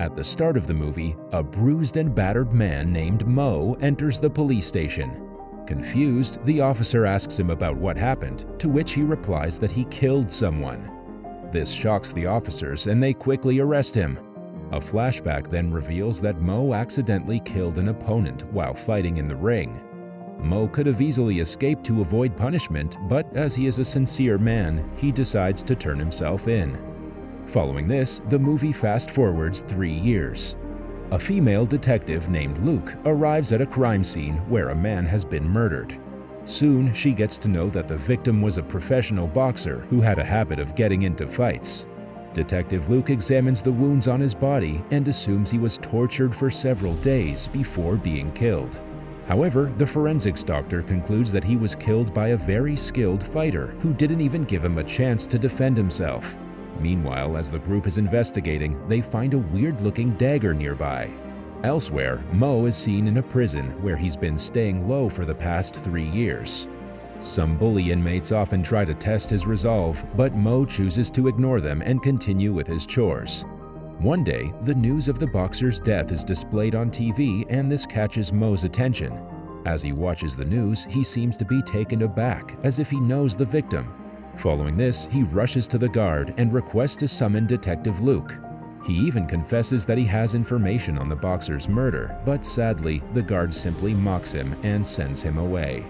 At the start of the movie, a bruised and battered man named Mo enters the police station. Confused, the officer asks him about what happened, to which he replies that he killed someone. This shocks the officers and they quickly arrest him. A flashback then reveals that Mo accidentally killed an opponent while fighting in the ring. Mo could have easily escaped to avoid punishment, but as he is a sincere man, he decides to turn himself in. Following this, the movie fast-forwards 3 years. A female detective named Luke arrives at a crime scene where a man has been murdered. Soon, she gets to know that the victim was a professional boxer who had a habit of getting into fights. Detective Luke examines the wounds on his body and assumes he was tortured for several days before being killed. However, the forensics doctor concludes that he was killed by a very skilled fighter who didn't even give him a chance to defend himself. Meanwhile, as the group is investigating, they find a weird-looking dagger nearby. Elsewhere, Mo is seen in a prison where he's been staying low for the past 3 years. Some bully inmates often try to test his resolve, but Mo chooses to ignore them and continue with his chores. One day, the news of the boxer's death is displayed on TV and this catches Mo's attention. As he watches the news, he seems to be taken aback, as if he knows the victim. Following this, he rushes to the guard and requests to summon Detective Luke. He even confesses that he has information on the boxer's murder, but sadly, the guard simply mocks him and sends him away.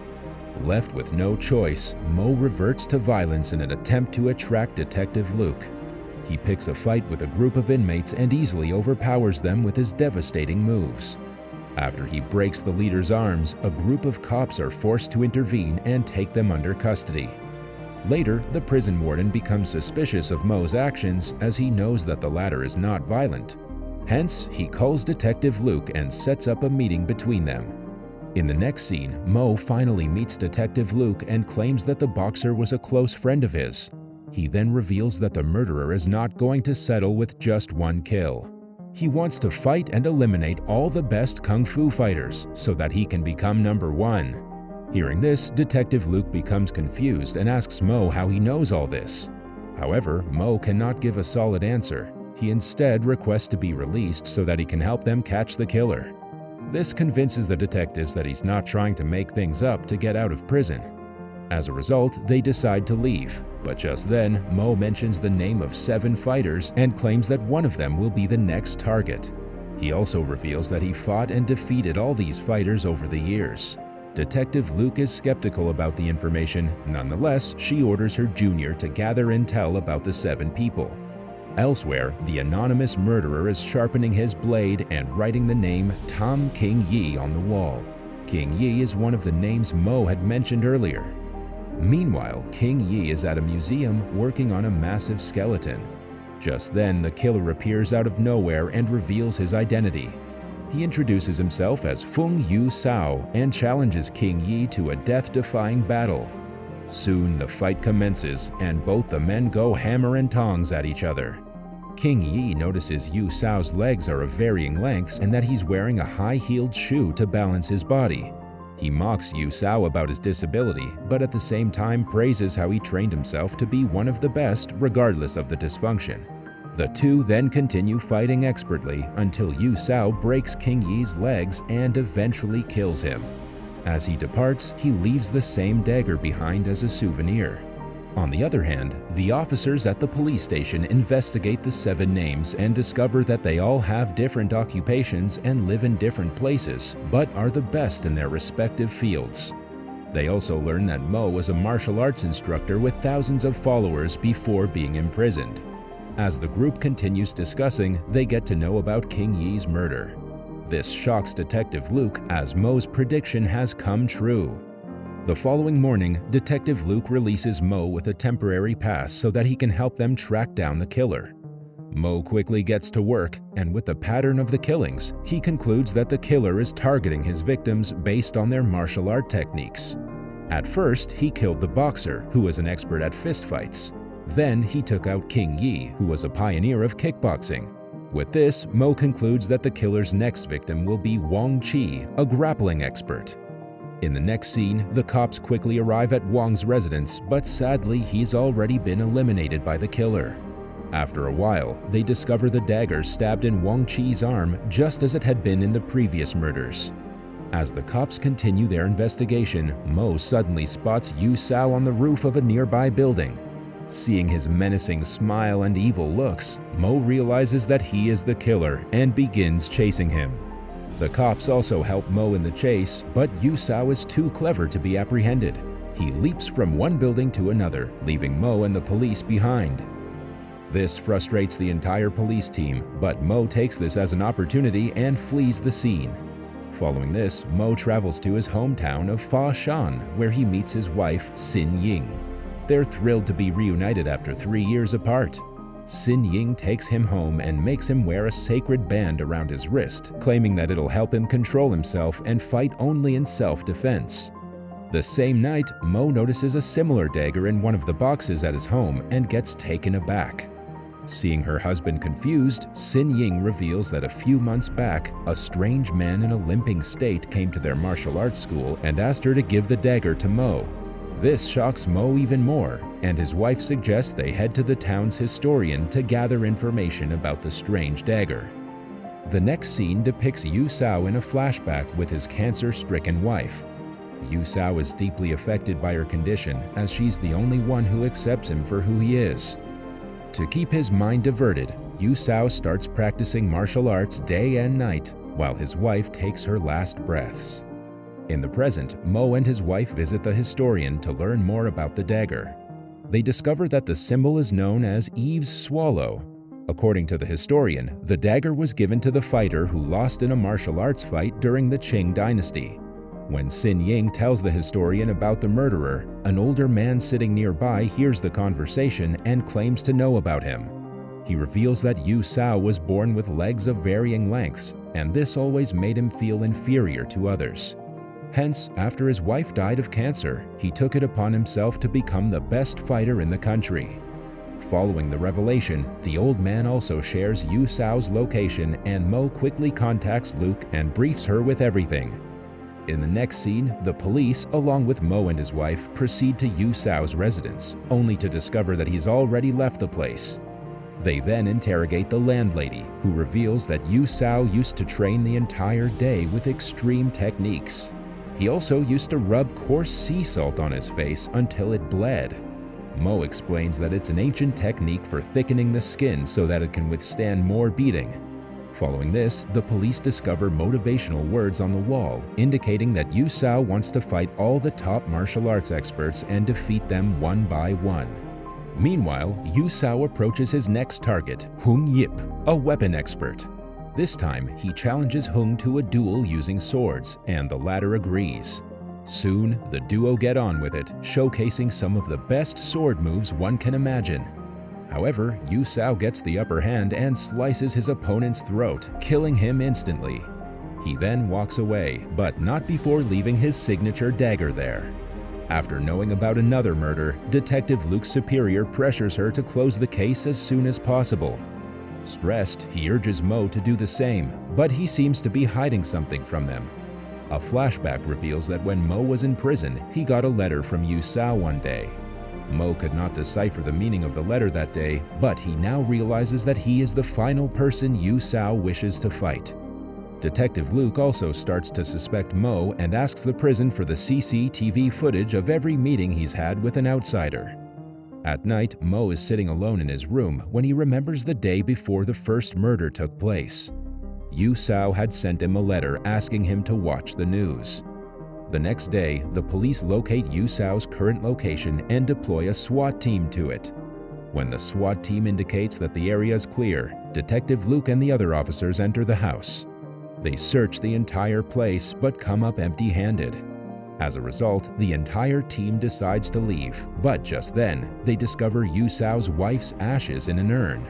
Left with no choice, Mo reverts to violence in an attempt to attract Detective Luke. He picks a fight with a group of inmates and easily overpowers them with his devastating moves. After he breaks the leader's arms, a group of cops are forced to intervene and take them under custody. Later, the prison warden becomes suspicious of Mo's actions as he knows that the latter is not violent. Hence, he calls Detective Luke and sets up a meeting between them. In the next scene, Mo finally meets Detective Luke and claims that the boxer was a close friend of his. He then reveals that the murderer is not going to settle with just one kill. He wants to fight and eliminate all the best kung fu fighters so that he can become number 1. Hearing this, Detective Luke becomes confused and asks Mo how he knows all this. However, Mo cannot give a solid answer. He instead requests to be released so that he can help them catch the killer. This convinces the detectives that he's not trying to make things up to get out of prison. As a result, they decide to leave, but just then, Mo mentions the name of 7 fighters and claims that one of them will be the next target. He also reveals that he fought and defeated all these fighters over the years. Detective Luke is skeptical about the information. Nonetheless, she orders her junior to gather intel about the 7 people. Elsewhere, the anonymous murderer is sharpening his blade and writing the name Tom King Yi on the wall. King Yi is one of the names Mo had mentioned earlier. Meanwhile, King Yi is at a museum working on a massive skeleton. Just then, the killer appears out of nowhere and reveals his identity. He introduces himself as Feng Yu Sao and challenges King Yi to a death-defying battle. Soon, the fight commences, and both the men go hammer and tongs at each other. King Yi notices Yu Sao's legs are of varying lengths and that he's wearing a high-heeled shoe to balance his body. He mocks Yu Sao about his disability, but at the same time praises how he trained himself to be one of the best regardless of the dysfunction. The two then continue fighting expertly until Yu Sao breaks King Yi's legs and eventually kills him. As he departs, he leaves the same dagger behind as a souvenir. On the other hand, the officers at the police station investigate the 7 names and discover that they all have different occupations and live in different places, but are the best in their respective fields. They also learn that Mo was a martial arts instructor with thousands of followers before being imprisoned. As the group continues discussing, they get to know about King Yi's murder. This shocks Detective Luke as Mo's prediction has come true. The following morning, Detective Luke releases Mo with a temporary pass so that he can help them track down the killer. Mo quickly gets to work, and with the pattern of the killings, he concludes that the killer is targeting his victims based on their martial art techniques. At first, he killed the boxer, who was an expert at fistfights. Then he took out King Yi, who was a pioneer of kickboxing. With this, Mo concludes that the killer's next victim will be Wang Qi, a grappling expert. In the next scene, the cops quickly arrive at Wang's residence, but sadly he's already been eliminated by the killer. After a while, they discover the dagger stabbed in Wang Qi's arm just as it had been in the previous murders. As the cops continue their investigation, Mo suddenly spots Yu Sao on the roof of a nearby building. Seeing his menacing smile and evil looks, Mo realizes that he is the killer and begins chasing him. The cops also help Mo in the chase, but Yu Sao is too clever to be apprehended. He leaps from one building to another, leaving Mo and the police behind. This frustrates the entire police team, but Mo takes this as an opportunity and flees the scene. Following this, Mo travels to his hometown of Fa Shan, where he meets his wife, Xin Ying. They're thrilled to be reunited after 3 years apart. Xin Ying takes him home and makes him wear a sacred band around his wrist, claiming that it'll help him control himself and fight only in self-defense. The same night, Mo notices a similar dagger in one of the boxes at his home and gets taken aback. Seeing her husband confused, Xin Ying reveals that a few months back, a strange man in a limping state came to their martial arts school and asked her to give the dagger to Mo. This shocks Mo even more, and his wife suggests they head to the town's historian to gather information about the strange dagger. The next scene depicts Yu Sao in a flashback with his cancer-stricken wife. Yu Sao is deeply affected by her condition, as she's the only one who accepts him for who he is. To keep his mind diverted, Yu Sao starts practicing martial arts day and night, while his wife takes her last breaths. In the present, Mo and his wife visit the historian to learn more about the dagger. They discover that the symbol is known as Eve's swallow. According to the historian, the dagger was given to the fighter who lost in a martial arts fight during the Qing dynasty. When Xin Ying tells the historian about the murderer, an older man sitting nearby hears the conversation and claims to know about him. He reveals that Yu Sao was born with legs of varying lengths, and this always made him feel inferior to others. Hence, after his wife died of cancer, he took it upon himself to become the best fighter in the country. Following the revelation, the old man also shares Yu Sao's location, and Mo quickly contacts Luke and briefs her with everything. In the next scene, the police, along with Mo and his wife, proceed to Yu Sao's residence, only to discover that he's already left the place. They then interrogate the landlady, who reveals that Yu Sao used to train the entire day with extreme techniques. He also used to rub coarse sea salt on his face until it bled. Mo explains that it's an ancient technique for thickening the skin so that it can withstand more beating. Following this, the police discover motivational words on the wall, indicating that Yu Sao wants to fight all the top martial arts experts and defeat them one by one. Meanwhile, Yu Sao approaches his next target, Hung Yip, a weapon expert. This time, he challenges Hung to a duel using swords, and the latter agrees. Soon, the duo get on with it, showcasing some of the best sword moves one can imagine. However, Yu Sao gets the upper hand and slices his opponent's throat, killing him instantly. He then walks away, but not before leaving his signature dagger there. After knowing about another murder, Detective Luke's superior pressures her to close the case as soon as possible. Stressed, he urges Mo to do the same, but he seems to be hiding something from them. A flashback reveals that when Mo was in prison, he got a letter from Yu Sao one day. Mo could not decipher the meaning of the letter that day, but he now realizes that he is the final person Yu Sao wishes to fight. Detective Luke also starts to suspect Mo and asks the prison for the CCTV footage of every meeting he's had with an outsider. At night, Mo is sitting alone in his room when he remembers the day before the first murder took place. Yu Sao had sent him a letter asking him to watch the news. The next day, the police locate Yu Sao's current location and deploy a SWAT team to it. When the SWAT team indicates that the area is clear, Detective Luke and the other officers enter the house. They search the entire place but come up empty-handed. As a result, the entire team decides to leave, but just then, they discover Yu Sao's wife's ashes in an urn.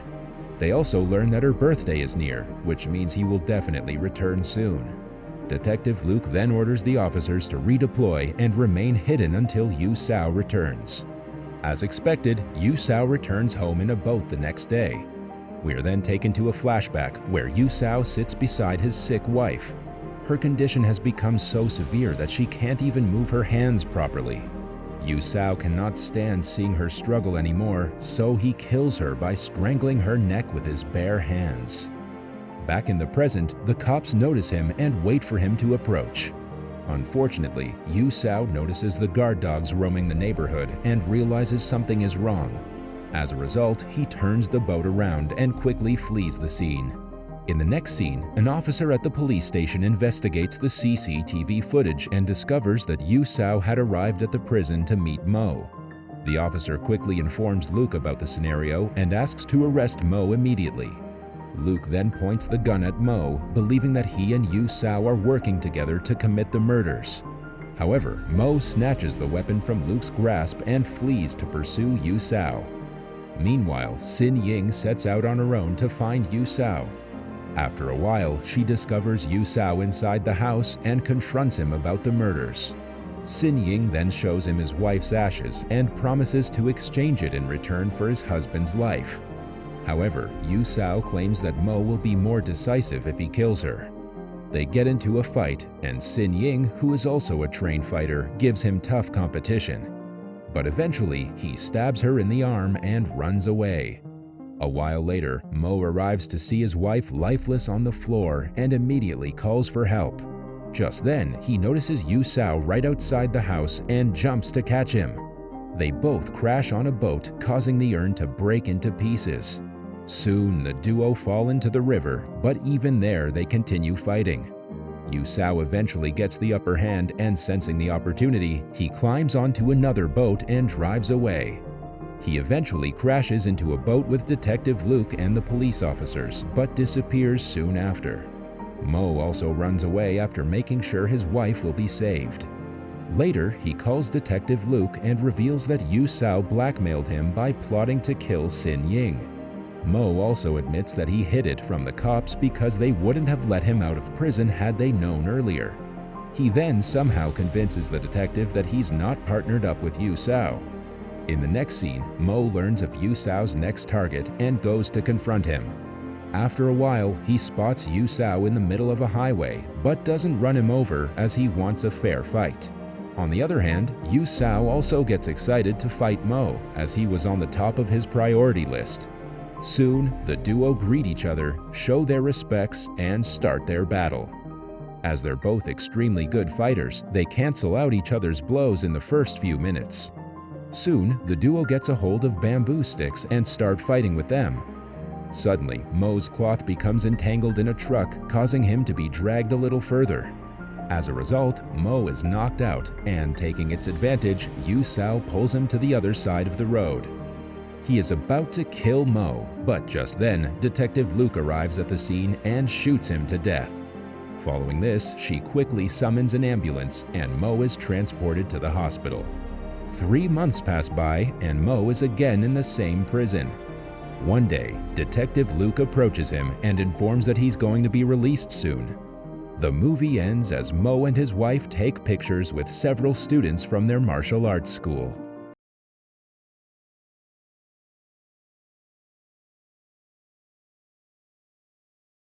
They also learn that her birthday is near, which means he will definitely return soon. Detective Luke then orders the officers to redeploy and remain hidden until Yu Sao returns. As expected, Yu Sao returns home in a boat the next day. We are then taken to a flashback where Yu Sao sits beside his sick wife. Her condition has become so severe that she can't even move her hands properly. Yu Sao cannot stand seeing her struggle anymore, so he kills her by strangling her neck with his bare hands. Back in the present, the cops notice him and wait for him to approach. Unfortunately, Yu Sao notices the guard dogs roaming the neighborhood and realizes something is wrong. As a result, he turns the boat around and quickly flees the scene. In the next scene, an officer at the police station investigates the CCTV footage and discovers that Yu Sao had arrived at the prison to meet Mo. The officer quickly informs Luke about the scenario and asks to arrest Mo immediately. Luke then points the gun at Mo, believing that he and Yu Sao are working together to commit the murders. However, Mo snatches the weapon from Luke's grasp and flees to pursue Yu Sao. Meanwhile, Sin Ying sets out on her own to find Yu Sao. After a while, she discovers Yu Sao inside the house and confronts him about the murders. Sin Ying then shows him his wife's ashes and promises to exchange it in return for his husband's life. However, Yu Sao claims that Mo will be more decisive if he kills her. They get into a fight, and Sin Ying, who is also a trained fighter, gives him tough competition. But eventually, he stabs her in the arm and runs away. A while later, Mo arrives to see his wife lifeless on the floor and immediately calls for help. Just then, he notices Yu Sao right outside the house and jumps to catch him. They both crash on a boat, causing the urn to break into pieces. Soon, the duo fall into the river, but even there they continue fighting. Yu Sao eventually gets the upper hand and, sensing the opportunity, he climbs onto another boat and drives away. He eventually crashes into a boat with Detective Luke and the police officers, but disappears soon after. Mo also runs away after making sure his wife will be saved. Later, he calls Detective Luke and reveals that Yu Sao blackmailed him by plotting to kill Sin Ying. Mo also admits that he hid it from the cops because they wouldn't have let him out of prison had they known earlier. He then somehow convinces the detective that he's not partnered up with Yu Sao. In the next scene, Mo learns of Yu Sao's next target and goes to confront him. After a while, he spots Yu Sao in the middle of a highway, but doesn't run him over as he wants a fair fight. On the other hand, Yu Sao also gets excited to fight Mo, as he was on the top of his priority list. Soon, the duo greet each other, show their respects, and start their battle. As they're both extremely good fighters, they cancel out each other's blows in the first few minutes. Soon, the duo gets a hold of bamboo sticks and start fighting with them. Suddenly, Mo's cloth becomes entangled in a truck, causing him to be dragged a little further. As a result, Mo is knocked out, and taking its advantage, Yu Sao pulls him to the other side of the road. He is about to kill Mo, but just then, Detective Luke arrives at the scene and shoots him to death. Following this, she quickly summons an ambulance, and Mo is transported to the hospital. 3 months pass by, and Mo is again in the same prison. One day, Detective Luke approaches him and informs that he's going to be released soon. The movie ends as Mo and his wife take pictures with several students from their martial arts school.